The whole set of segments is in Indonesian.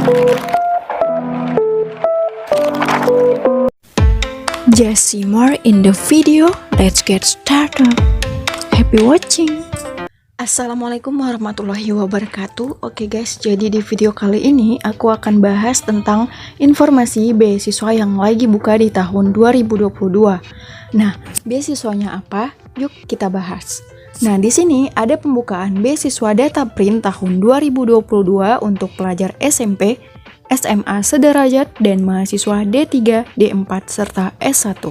Just see more in the video. Let's get started. Happy watching. Assalamualaikum warahmatullahi wabarakatuh. Oke guys, jadi di video kali ini aku akan bahas tentang informasi beasiswa yang lagi buka di tahun 2022. Nah, beasiswanya apa? Yuk kita bahas. Nah, di sini ada pembukaan beasiswa data print tahun 2022 untuk pelajar SMP, SMA sederajat, dan mahasiswa D3, D4, serta S1.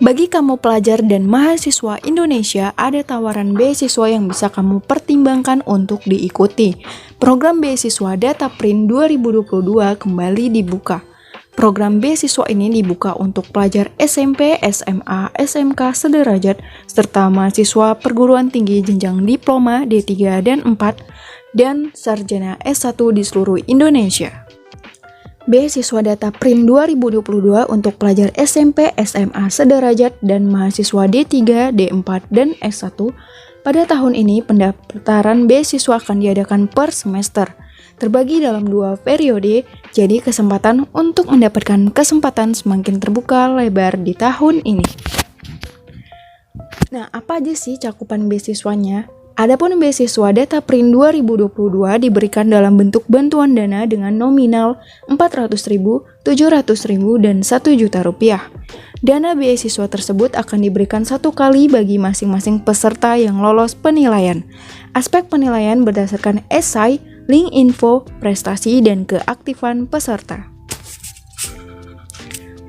Bagi kamu pelajar dan mahasiswa Indonesia, ada tawaran beasiswa yang bisa kamu pertimbangkan untuk diikuti. Program beasiswa Data Print 2022 kembali dibuka. Program beasiswa ini dibuka untuk pelajar SMP, SMA, SMK sederajat, serta mahasiswa perguruan tinggi jenjang diploma D3 dan 4, dan sarjana S1 di seluruh Indonesia. Beasiswa Data Print 2022 untuk pelajar SMP, SMA sederajat, dan mahasiswa D3, D4, dan S1. Pada tahun ini, pendaftaran beasiswa akan diadakan per semester, terbagi dalam 2 periode, jadi kesempatan untuk mendapatkan kesempatan semakin terbuka lebar di tahun ini. Nah, apa aja sih cakupan beasiswanya? Adapun beasiswa Data Print 2022 diberikan dalam bentuk bantuan dana dengan nominal 400.000, 700.000, dan 1 juta rupiah. Dana beasiswa tersebut akan diberikan 1 kali bagi masing-masing peserta yang lolos penilaian. Aspek penilaian berdasarkan esai, link info, prestasi, dan keaktifan peserta.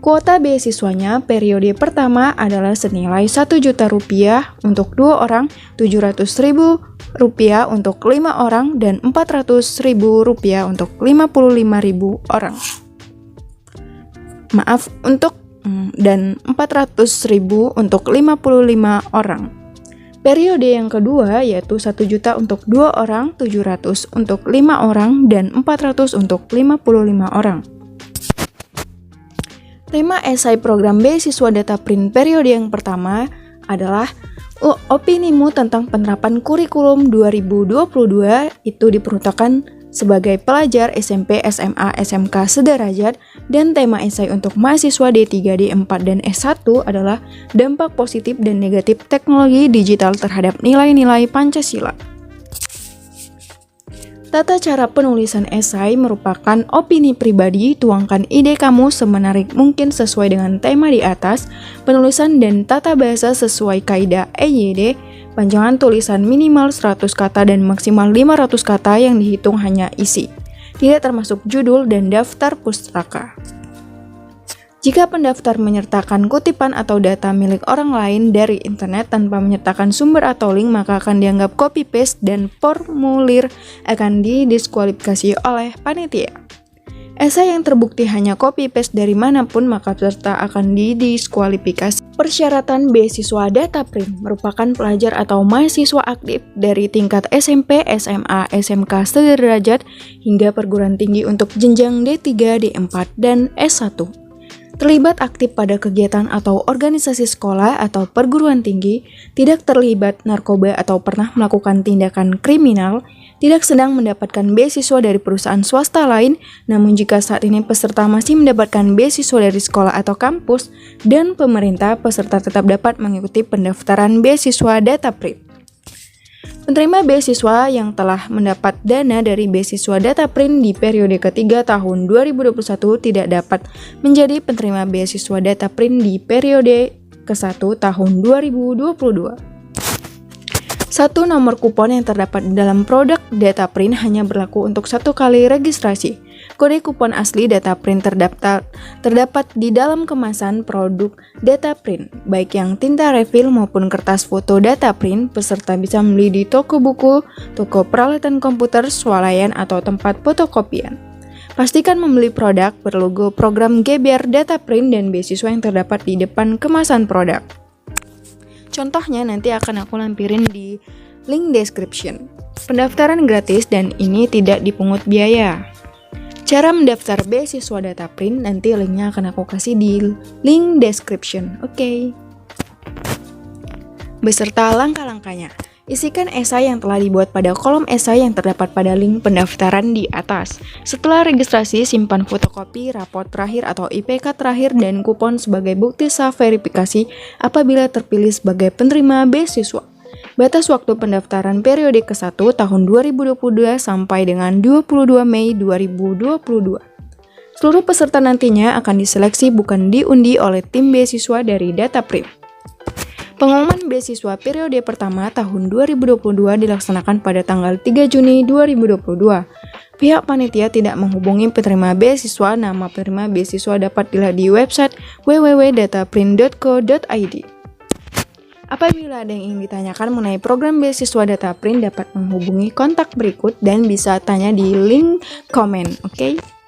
Kuota beasiswanya periode pertama adalah senilai 1 juta rupiah untuk 2 orang, 700.000 rupiah untuk 5 orang, dan 400.000 rupiah untuk 55.000 orang. Dan 400.000 untuk 55 orang. Periode yang kedua yaitu 1 juta untuk 2 orang, 700 untuk 5 orang, dan 400 untuk 55 orang. Tema esai program beasiswa Data Print periode yang pertama adalah opinimu tentang penerapan kurikulum 2022 itu diperuntukkan sebagai pelajar SMP, SMA, SMK sederajat, dan tema esai untuk mahasiswa D3, D4, dan S1 adalah dampak positif dan negatif teknologi digital terhadap nilai-nilai Pancasila. Tata cara penulisan esai merupakan opini pribadi, tuangkan ide kamu semenarik mungkin sesuai dengan tema di atas, penulisan dan tata bahasa sesuai kaidah EYD, panjangan tulisan minimal 100 kata dan maksimal 500 kata yang dihitung hanya isi, tidak termasuk judul dan daftar pustaka. Jika pendaftar menyertakan kutipan atau data milik orang lain dari internet tanpa menyertakan sumber atau link, maka akan dianggap copy-paste dan formulir akan didiskualifikasi oleh panitia. Esai yang terbukti hanya copy-paste dari manapun, maka peserta akan didiskualifikasi. Persyaratan beasiswa Data Print merupakan pelajar atau mahasiswa aktif dari tingkat SMP, SMA, SMK sederajat, hingga perguruan tinggi untuk jenjang D3, D4, dan S1. Terlibat aktif pada kegiatan atau organisasi sekolah atau perguruan tinggi, tidak terlibat narkoba atau pernah melakukan tindakan kriminal, tidak sedang mendapatkan beasiswa dari perusahaan swasta lain, namun jika saat ini peserta masih mendapatkan beasiswa dari sekolah atau kampus dan pemerintah, peserta tetap dapat mengikuti pendaftaran beasiswa Data Print. Penerima beasiswa yang telah mendapat dana dari beasiswa Data Print di periode ketiga tahun 2021 tidak dapat menjadi penerima beasiswa Data Print di periode ke-1 tahun 2022. 1. Nomor kupon yang terdapat di dalam produk Data Print hanya berlaku untuk 1 kali registrasi. Kode kupon asli Data Print terdapat di dalam kemasan produk Data Print, baik yang tinta refill maupun kertas foto Data Print. Peserta bisa membeli di toko buku, toko peralatan komputer, swalayan, atau tempat fotokopian. Pastikan membeli produk berlogo program GBR Data Print dan beasiswa yang terdapat di depan kemasan produk. Contohnya nanti akan aku lampirin di link description. Pendaftaran gratis dan ini tidak dipungut biaya. Cara mendaftar beasiswa Data Print nanti linknya akan aku kasih di link description. Oke. Beserta langkah-langkahnya. Isikan esai yang telah dibuat pada kolom esai yang terdapat pada link pendaftaran di atas. Setelah registrasi, simpan fotokopi, raport terakhir atau IPK terakhir dan kupon sebagai bukti sah verifikasi apabila terpilih sebagai penerima beasiswa. Batas waktu pendaftaran periode ke-1 tahun 2022 sampai dengan 22 Mei 2022. Seluruh peserta nantinya akan diseleksi bukan diundi oleh tim beasiswa dari Dataprint. Pengumuman beasiswa periode pertama tahun 2022 dilaksanakan pada tanggal 3 Juni 2022. Pihak panitia tidak menghubungi penerima beasiswa. Nama penerima beasiswa dapat dilihat di website www.dataprint.co.id. Apabila ada yang ingin ditanyakan mengenai program beasiswa Dataprint, dapat menghubungi kontak berikut dan bisa tanya di link komen, oke?